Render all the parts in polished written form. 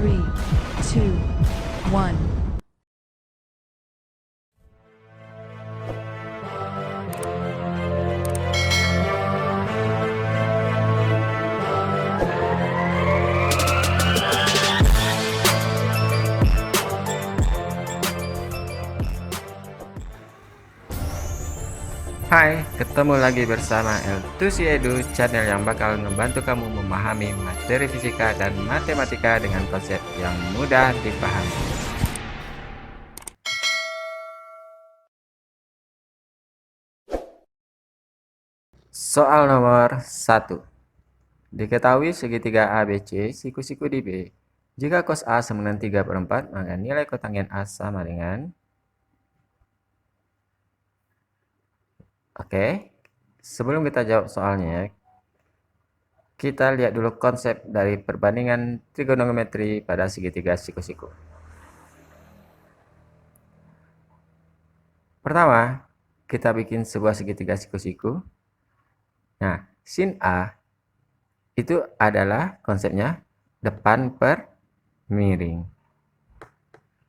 3, 2, 1. Hai, ketemu lagi bersama L2C Edu, channel yang bakal membantu kamu memahami materi fisika dan matematika dengan konsep yang mudah dipahami. Soal nomor 1. Diketahui segitiga ABC siku-siku di B. Jika cos A sama dengan 3/4, maka nilai kotangen A sama dengan... Oke, sebelum kita jawab soalnya, kita lihat dulu konsep dari perbandingan trigonometri pada segitiga siku-siku. Pertama, kita bikin sebuah segitiga siku-siku. Nah, sin A itu adalah konsepnya depan per miring.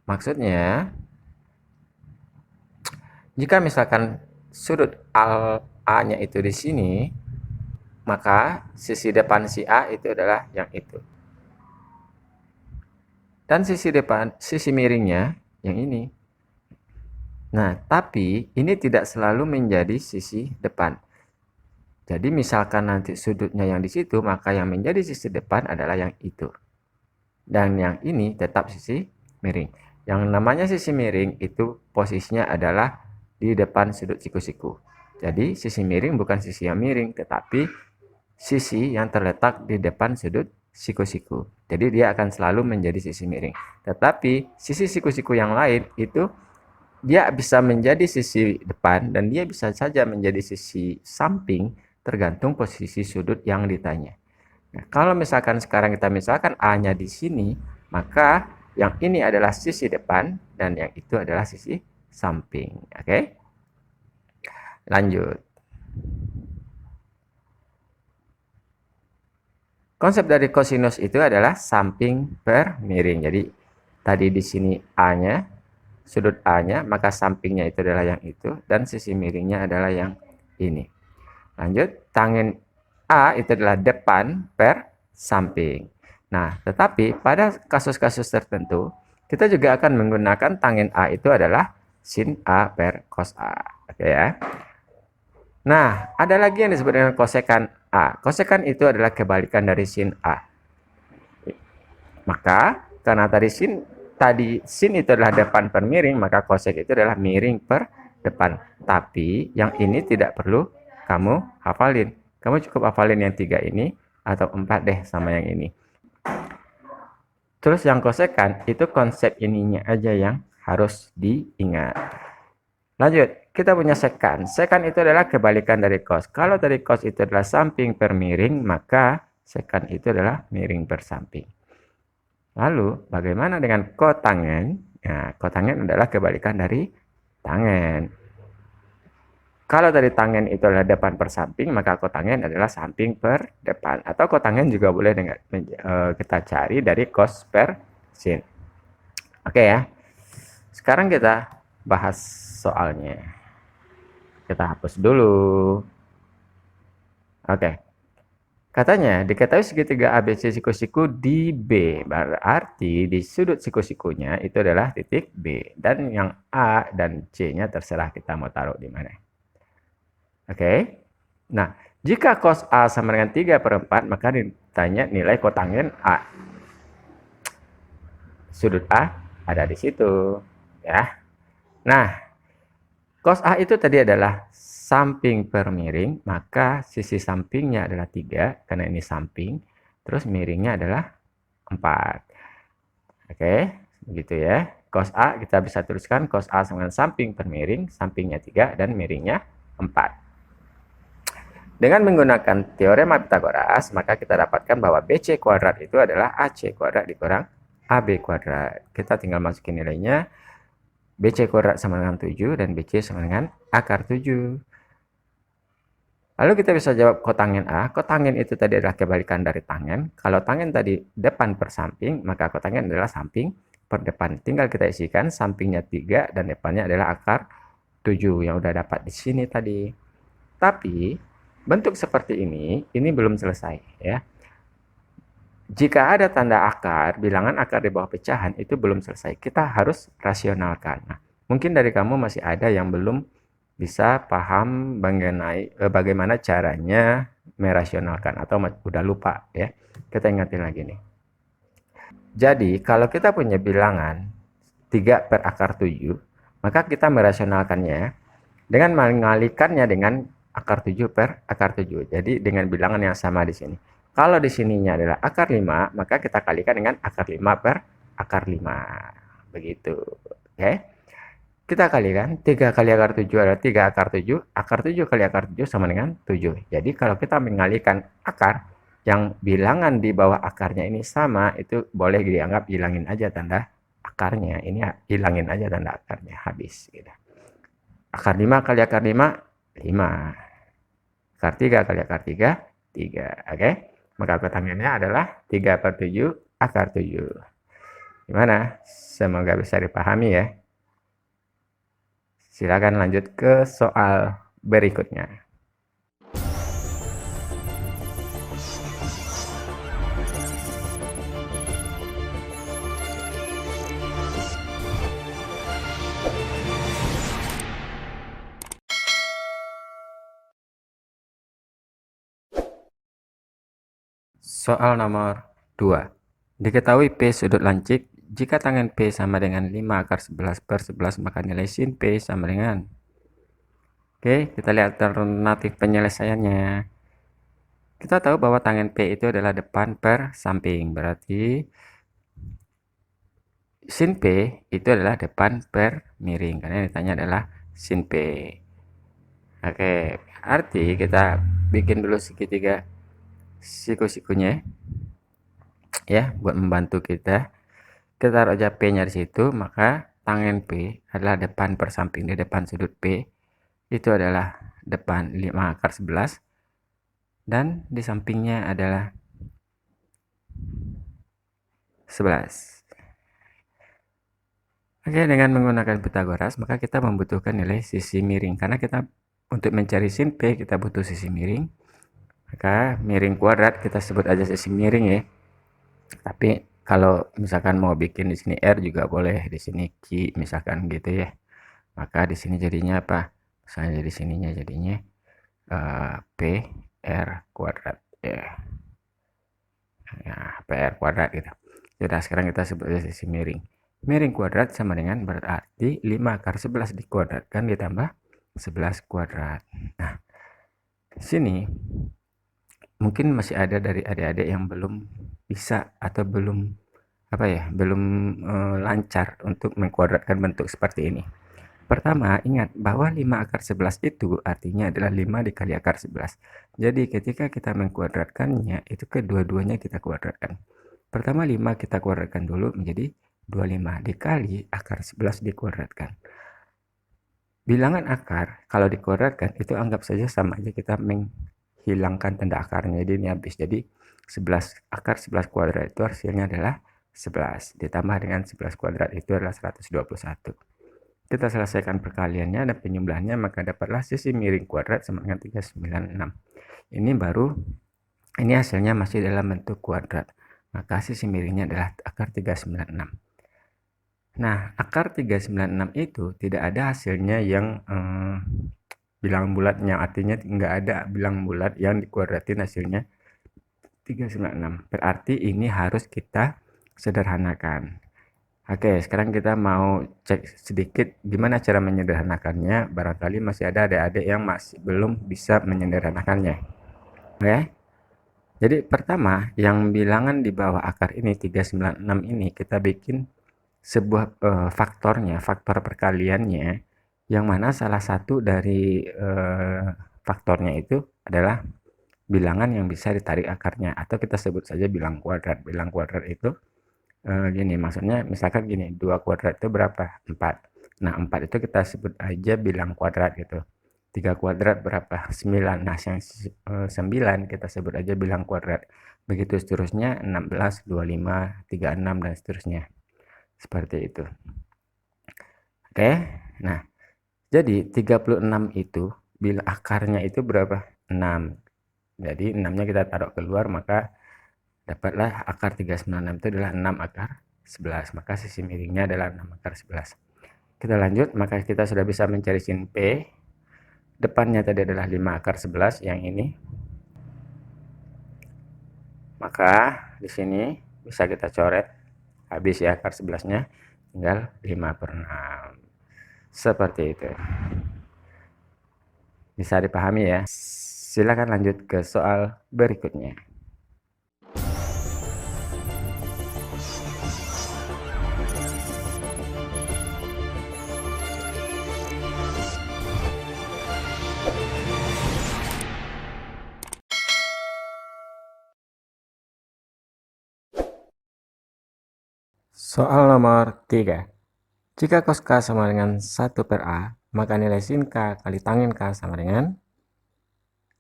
Maksudnya, jika misalkan sudut A-nya itu di sini, maka sisi depan si A itu adalah yang itu. Dan sisi miringnya yang ini. Nah, tapi ini tidak selalu menjadi sisi depan. Jadi misalkan nanti sudutnya yang di situ, maka yang menjadi sisi depan adalah yang itu. Dan yang ini tetap sisi miring. Yang namanya sisi miring itu posisinya adalah di depan sudut siku-siku. Jadi sisi miring bukan sisi yang miring, tetapi sisi yang terletak di depan sudut siku-siku. Jadi dia akan selalu menjadi sisi miring. Tetapi sisi siku-siku yang lain itu dia bisa menjadi sisi depan dan dia bisa saja menjadi sisi samping tergantung posisi sudut yang ditanya. Nah, kalau misalkan sekarang kita misalkan A-nya di sini, maka yang ini adalah sisi depan dan yang itu adalah sisi samping. Oke? Lanjut. Konsep dari kosinus itu adalah samping per miring. Jadi tadi di sini A-nya, sudut A-nya, maka sampingnya itu adalah yang itu dan sisi miringnya adalah yang ini. Lanjut, tangen A itu adalah depan per samping. Nah, tetapi pada kasus-kasus tertentu, kita juga akan menggunakan tangen A itu adalah sin A per cos A. Oke ya. Nah, ada lagi yang disebut dengan kosekan A. Kosekan itu adalah kebalikan dari sin A. Maka, karena tadi sin itu adalah depan per miring, maka kosek itu adalah miring per depan. Tapi, yang ini tidak perlu kamu hafalin. Kamu cukup hafalin yang 3 ini atau 4 deh sama yang ini. Terus yang kosekan itu konsep ininya aja yang harus diingat. Lanjut, kita punya sekan. Sekan itu adalah kebalikan dari cos. Kalau dari cos itu adalah samping per miring, maka sekan itu adalah miring per samping. Lalu, bagaimana dengan kotangen? Nah, kotangen adalah kebalikan dari tangen. Kalau dari tangen itu adalah depan per samping, maka kotangen adalah samping per depan. Atau kotangen juga boleh kita cari dari cos per sin. Oke ya. Sekarang kita bahas soalnya. Kita hapus dulu. Oke. Katanya, diketahui segitiga ABC siku-siku di B. Berarti di sudut siku-sikunya itu adalah titik B. Dan yang A dan C-nya terserah kita mau taruh di mana. Oke. Nah, jika cos A sama dengan 3/4, maka ditanya nilai kotangen A. Sudut A ada di situ. Ya. Nah, cos A itu tadi adalah samping per miring, maka sisi sampingnya adalah 3, karena ini samping. Terus miringnya adalah 4. Oke, begitu ya. Cos A kita bisa tuliskan cos A sama dengan samping per miring, sampingnya 3 dan miringnya 4. Dengan menggunakan teorema Pitagoras, maka kita dapatkan bahwa BC kuadrat itu adalah AC kuadrat dikurang AB kuadrat. Kita tinggal masukin nilainya. BC kuadrat sama dengan 7 dan BC sama dengan akar 7. Lalu kita bisa jawab kotangent A. Kotangent itu tadi adalah kebalikan dari tangen. Kalau tangen tadi depan per samping, maka kotangent adalah samping per depan. Tinggal kita isikan sampingnya 3 dan depannya adalah akar 7 yang udah dapat di sini tadi. Tapi bentuk seperti ini belum selesai ya. Jika ada tanda akar, bilangan akar di bawah pecahan itu belum selesai. Kita harus rasionalkan. Nah, mungkin dari kamu masih ada yang belum bisa paham mengenai bagaimana caranya merasionalkan atau udah lupa ya. Kita ingatin lagi nih. Jadi, kalau kita punya bilangan 3 per akar 7, maka kita merasionalkannya dengan mengalihkannya dengan akar 7 per akar 7. Jadi, dengan bilangan yang sama di sini. Kalau di sininya adalah akar 5, maka kita kalikan dengan akar 5 per akar 5. Begitu. Oke. Kita kalikan 3 kali akar 7 adalah 3 akar 7. Akar 7 kali akar 7 sama dengan 7. Jadi kalau kita mengalihkan akar yang bilangan di bawah akarnya ini sama, itu boleh dianggap hilangin aja tanda akarnya. Ini hilangin aja tanda akarnya. Habis. Gitu. Akar 5 kali akar 5, 5. Akar 3 kali akar 3, 3. Oke. Maka ketangannya adalah 3 per 7 akar 7. Gimana? Semoga bisa dipahami ya. Silakan lanjut ke soal berikutnya. Soal nomor 2. Diketahui P sudut lancip, jika tangen P sama dengan 5 akar 11 per 11, maka nilai sin P sama dengan. Oke, kita lihat alternatif penyelesaiannya. Kita tahu bahwa tangen P itu adalah depan per samping, berarti sin P itu adalah depan per miring, karena yang ditanya adalah sin P. Oke, arti kita bikin dulu segitiga siku-sikunya ya, buat membantu kita. Kita taruh aja P-nya di situ, maka tangen P adalah depan per samping. Di depan sudut P itu adalah depan 5 akar 11 dan di sampingnya adalah 11. Oke, dengan menggunakan Pythagoras, maka kita membutuhkan nilai sisi miring. Karena kita untuk mencari sin P, kita butuh sisi miring. Maka miring kuadrat kita sebut aja sisi miring ya. Tapi kalau misalkan mau bikin di sini R juga boleh, di sini Q misalkan gitu ya. Maka di sini jadinya apa? Misalnya di sininya jadinya P R kuadrat ya. Nah, PR kuadrat gitu. Sudah, sekarang kita sebut aja sisi miring. Miring kuadrat sama dengan berarti 5 akar 11 dikuadratkan ditambah 11 kuadrat. Nah, di sini mungkin masih ada dari adik-adik yang belum bisa atau belum lancar untuk mengkuadratkan bentuk seperti ini. Pertama, ingat bahwa 5 akar 11 itu artinya adalah 5 dikali akar 11. Jadi ketika kita mengkuadratkannya, itu kedua-duanya kita kuadratkan. Pertama 5 kita kuadratkan dulu menjadi 25 dikali akar 11 dikuadratkan. Bilangan akar kalau dikuadratkan itu anggap saja sama aja kita hilangkan tanda akarnya, jadi ini habis. Jadi 11 akar 11 kuadrat itu hasilnya adalah 11 ditambah dengan 11 kuadrat itu adalah 121. Kita selesaikan perkaliannya dan penjumlahannya, maka dapatlah sisi miring kuadrat sama dengan 396. Ini hasilnya masih dalam bentuk kuadrat, maka sisi miringnya adalah akar 396. Nah, akar 396 itu tidak ada hasilnya yang bilangan bulatnya, artinya nggak ada bilangan bulat yang dikuadratin hasilnya 396. Berarti ini harus kita sederhanakan. Oke, sekarang kita mau cek sedikit gimana cara menyederhanakannya. Barangkali masih ada adik-adik yang masih belum bisa menyederhanakannya. Oke. Jadi pertama, yang bilangan di bawah akar ini 396 ini kita bikin sebuah faktor perkaliannya, yang mana salah satu dari faktornya itu adalah bilangan yang bisa ditarik akarnya, atau kita sebut saja bilang kuadrat. Bilang kuadrat itu gini, maksudnya misalkan gini, 2 kuadrat itu berapa? 4. Nah, 4 itu kita sebut aja bilang kuadrat gitu. 3 kuadrat berapa? 9. Nah, yang 9 kita sebut aja bilang kuadrat. Begitu seterusnya 16, 25, 36 dan seterusnya. Seperti itu. Oke. Nah, jadi 36 itu bila akarnya itu berapa? 6. Jadi 6-nya kita taruh keluar, maka dapatlah akar 396 itu adalah 6 akar 11. Maka sisi miringnya adalah 6 akar 11. Kita lanjut, maka kita sudah bisa mencari sin P. Depannya tadi adalah 5 akar 11 yang ini. Maka di sini bisa kita coret. Habis ya akar 11-nya, tinggal 5/6. Seperti itu. Bisa dipahami ya. Silakan lanjut ke soal berikutnya. Soal nomor 3. Jika cos K sama dengan 1/A, maka nilai sin K kali tangin K sama dengan...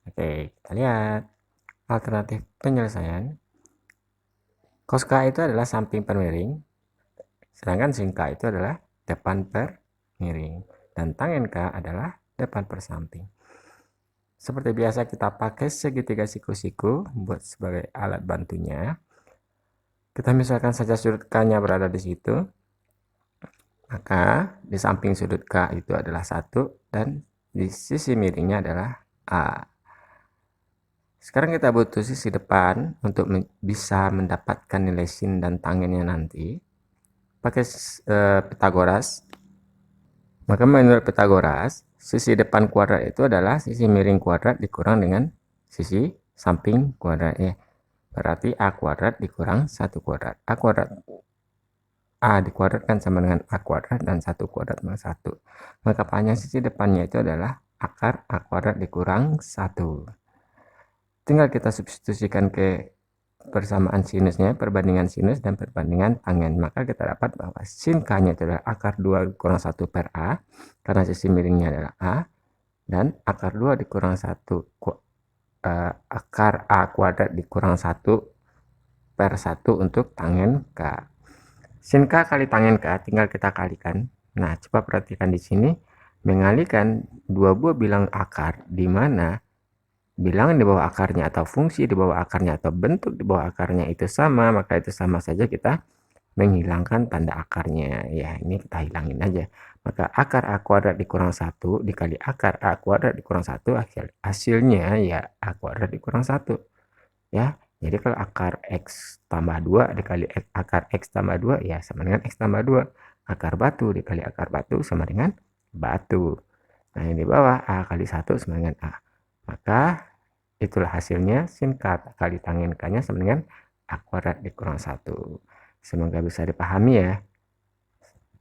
Oke, kita lihat alternatif penyelesaian. Cos K itu adalah samping per miring, sedangkan sin K itu adalah depan per miring, dan tangin K adalah depan per samping. Seperti biasa kita pakai segitiga siku-siku buat sebagai alat bantunya. Kita misalkan saja sudut K-nya berada di situ, maka di samping sudut K itu adalah 1 dan di sisi miringnya adalah A. Sekarang kita butuh sisi depan untuk bisa mendapatkan nilai sin dan tangennya nanti. Pakai Pitagoras. Maka menurut Pitagoras, sisi depan kuadrat itu adalah sisi miring kuadrat dikurang dengan sisi samping kuadrat. Ya. Berarti A kuadrat dikurang 1 kuadrat. A dikuadratkan sama dengan A kuadrat dan 1 kuadrat sama 1. Maka panjang sisi depannya itu adalah akar A kuadrat dikurang 1. Tinggal kita substitusikan ke persamaan sinusnya, perbandingan sinus dan perbandingan tangen. Maka kita dapat bahwa sin K-nya itu adalah akar 2 dikurang 1 per A, karena sisi miringnya adalah A, dan akar 2 dikurang 1, akar A kuadrat dikurang 1 per 1 untuk tangen K. Sin K kali tangen K tinggal kita kalikan. Nah, coba perhatikan di sini, mengalihkan dua buah bilang akar, di mana bilangan di bawah akarnya atau fungsi di bawah akarnya atau bentuk di bawah akarnya itu sama, maka itu sama saja kita menghilangkan tanda akarnya. Ya, ini kita hilangin aja. Maka akar A kuadrat dikurang 1 dikali akar A kuadrat dikurang 1, hasilnya ya A kuadrat dikurang 1. Ya, jadi kalau akar X tambah 2 dikali akar X tambah 2, ya sama dengan X tambah 2. Akar batu dikali akar batu sama dengan batu. Nah, yang di bawah A kali 1 sama dengan A. Maka itulah hasilnya, sin K kali tangin K-nya sama dengan A kuadrat dikurang 1. Semoga bisa dipahami ya.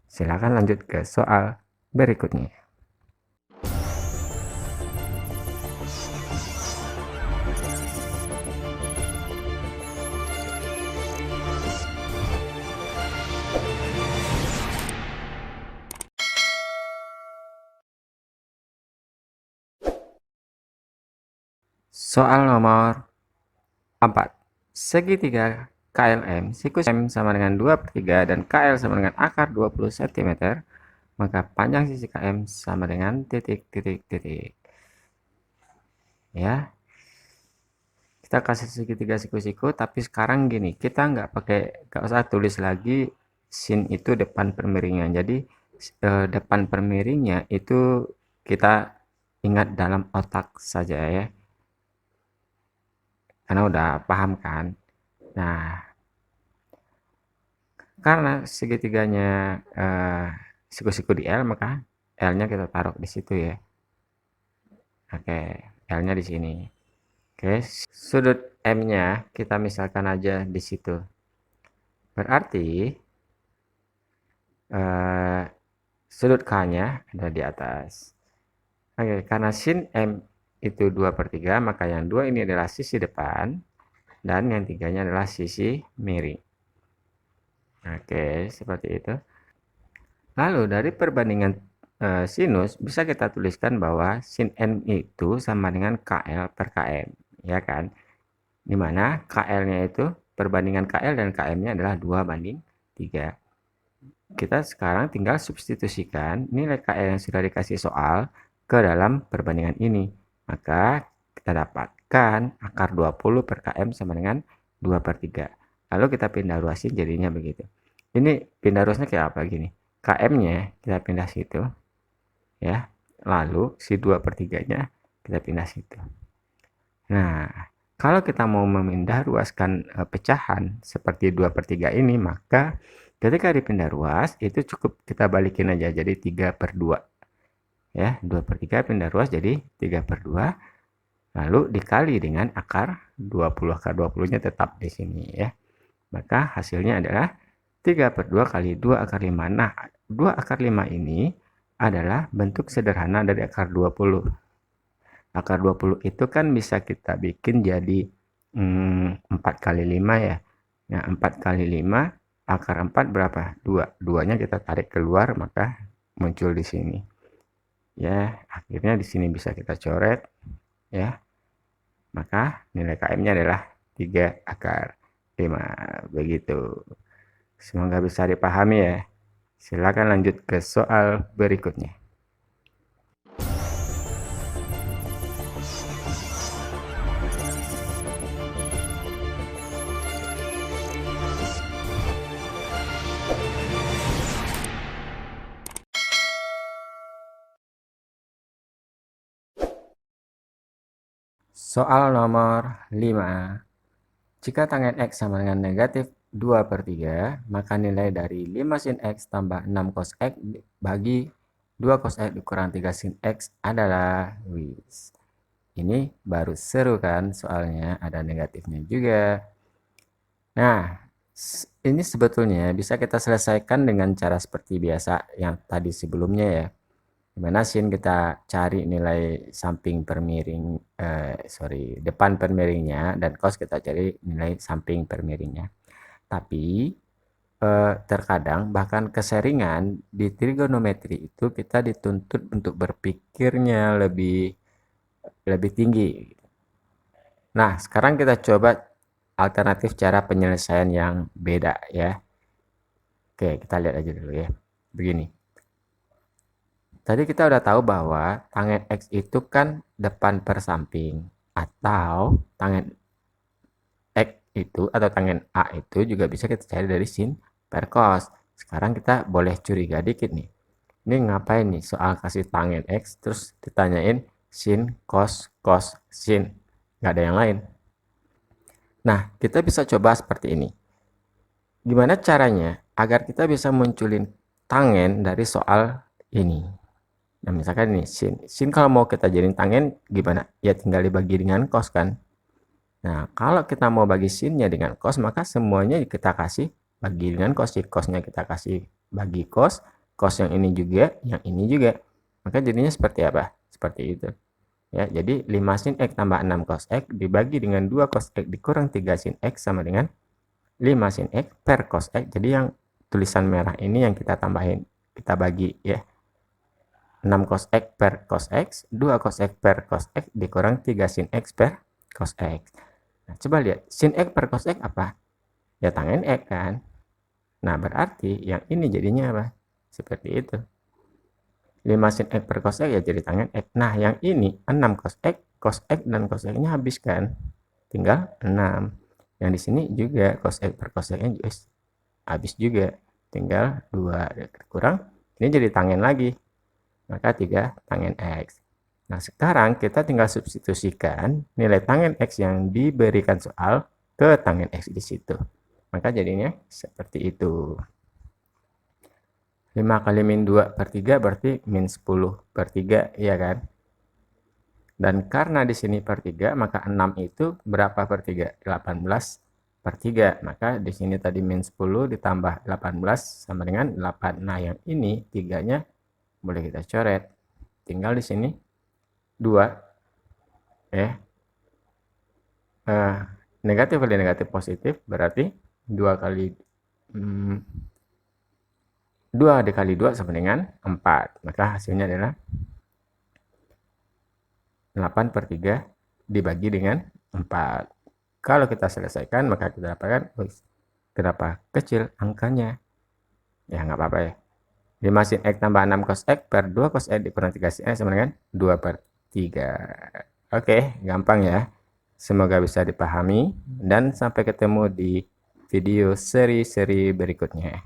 Silakan lanjut ke soal berikutnya. Soal nomor 4. Segitiga KLM, sikus M sama dengan 2/3 dan KL sama dengan akar 20 cm, maka panjang sisi KM sama dengan titik. Ya, kita kasih segitiga siku-siku, tapi sekarang gini, kita nggak usah tulis lagi sin itu depan permiringan. Jadi depan permiringnya itu kita ingat dalam otak saja ya, karena udah paham kan. Nah, karena segitiganya siku-siku di L, maka L-nya kita taruh di situ ya. Oke, L-nya di sini. Oke, sudut M-nya kita misalkan aja di situ. Berarti sudut K-nya ada di atas. Oke, karena sin M itu 2/3, maka yang 2 ini adalah sisi depan dan yang 3-nya adalah sisi miring. Oke, seperti itu. Lalu dari perbandingan sinus, bisa kita tuliskan bahwa sin N itu sama dengan KL per KM, ya kan? Dimana KL-nya itu, perbandingan KL dan KM-nya adalah 2:3. Kita sekarang tinggal substitusikan nilai KL yang sudah dikasih soal ke dalam perbandingan ini. Maka kita dapatkan akar 20 per KM sama dengan 2/3. Lalu kita pindah ruasin jadinya begitu. Ini pindah ruasnya kayak apa gini? KM-nya kita pindah situ. Ya, lalu si 2/3-nya kita pindah situ. Nah, kalau kita mau memindah ruaskan pecahan seperti 2/3 ini, maka ketika dipindah ruas itu cukup kita balikin aja jadi 3/2. Ya, 2/3 pindah ruas jadi 3/2, lalu dikali dengan akar 20. Akar 20-nya tetap di sini ya. Maka hasilnya adalah 3/2 kali 2 akar 5. Nah, 2 akar 5 ini adalah bentuk sederhana dari akar 20. Akar 20 itu kan bisa kita bikin jadi 4 kali 5 ya. Nah, 4 kali 5, akar 4 berapa? 2. 2-nya kita tarik keluar, maka muncul di sini. Ya, akhirnya di sini bisa kita coret. Ya, maka nilai KM-nya adalah 3 akar 5. Begitu. Semoga bisa dipahami ya. Silakan lanjut ke soal berikutnya. Soal nomor 5. Jika tangen X sama dengan negatif 2/3, maka nilai dari 5 sin X tambah 6 cos X bagi 2 cos X dikurang 3 sin X adalah, ini baru seru kan soalnya, ada negatifnya juga. Nah, ini sebetulnya bisa kita selesaikan dengan cara seperti biasa yang tadi sebelumnya ya. Dimana sin kita cari nilai samping per miring, depan per miringnya, dan cos kita cari nilai samping per miringnya. Tapi terkadang bahkan keseringan di trigonometri itu kita dituntut untuk berpikirnya lebih tinggi. Nah, sekarang kita coba alternatif cara penyelesaian yang beda ya. Oke, kita lihat aja dulu ya. Begini. Tadi kita udah tahu bahwa tangen X itu kan depan per samping, atau tangen X itu atau tangen A itu juga bisa kita cari dari sin per cos. Sekarang kita boleh curiga dikit nih. Ini ngapain nih soal kasih tangen X terus ditanyain sin cos cos sin. Nggak ada yang lain. Nah, kita bisa coba seperti ini. Gimana caranya agar kita bisa munculin tangen dari soal ini? Nah, misalkan ini sin. Sin kalau mau kita jadiin tangen gimana? Ya tinggal dibagi dengan cos kan. Nah, kalau kita mau bagi sinnya dengan cos, maka semuanya kita kasih bagi dengan cos. Cosnya kita kasih bagi cos. Cos yang ini juga, yang ini juga. Maka jadinya seperti apa? Seperti itu. Ya, jadi 5 sin X tambah 6 cos X dibagi dengan 2 cos X dikurang 3 sin X sama dengan 5 sin X per cos X. Jadi yang tulisan merah ini yang kita tambahin, kita bagi ya. 6 cos X per cos X, 2 cos X per cos X dikurang 3 sin X per cos X. Nah, coba lihat, sin X per cos X apa? Ya tangen X kan. Nah, berarti yang ini jadinya apa? Seperti itu. 5 sin X per cos X ya jadi tangen X. Nah, yang ini 6 cos X dan cos X-nya habis kan. Tinggal 6. Yang di sini juga cos X per cos X-nya habis juga. Tinggal 2 kurang. Ini jadi tangen lagi. Maka 3 tangen X. Nah, sekarang kita tinggal substitusikan nilai tangen X yang diberikan soal ke tangen X di situ. Maka jadinya seperti itu. 5 kali min 2/3 berarti min 10/3, ya kan? Dan karena di sini per 3, maka 6 itu berapa per 3? 18/3. Maka di sini tadi min 10 ditambah 18 sama dengan 8. Nah, yang ini 3-nya boleh kita coret. Tinggal di sini 2 ya. Negatif kali negatif positif berarti 2 kali 2 2 dikali 2 sama dengan 4. Maka hasilnya adalah 8/3 dibagi dengan 4. Kalau kita selesaikan, maka kita dapatkan, kenapa kecil angkanya? Ya, nggak apa-apa ya. 5 sin X tambah 6 cos X per 2 cos X dikurang 3 sin X sama dengan 2/3. Oke, gampang ya. Semoga bisa dipahami. Dan sampai ketemu di video seri-seri berikutnya.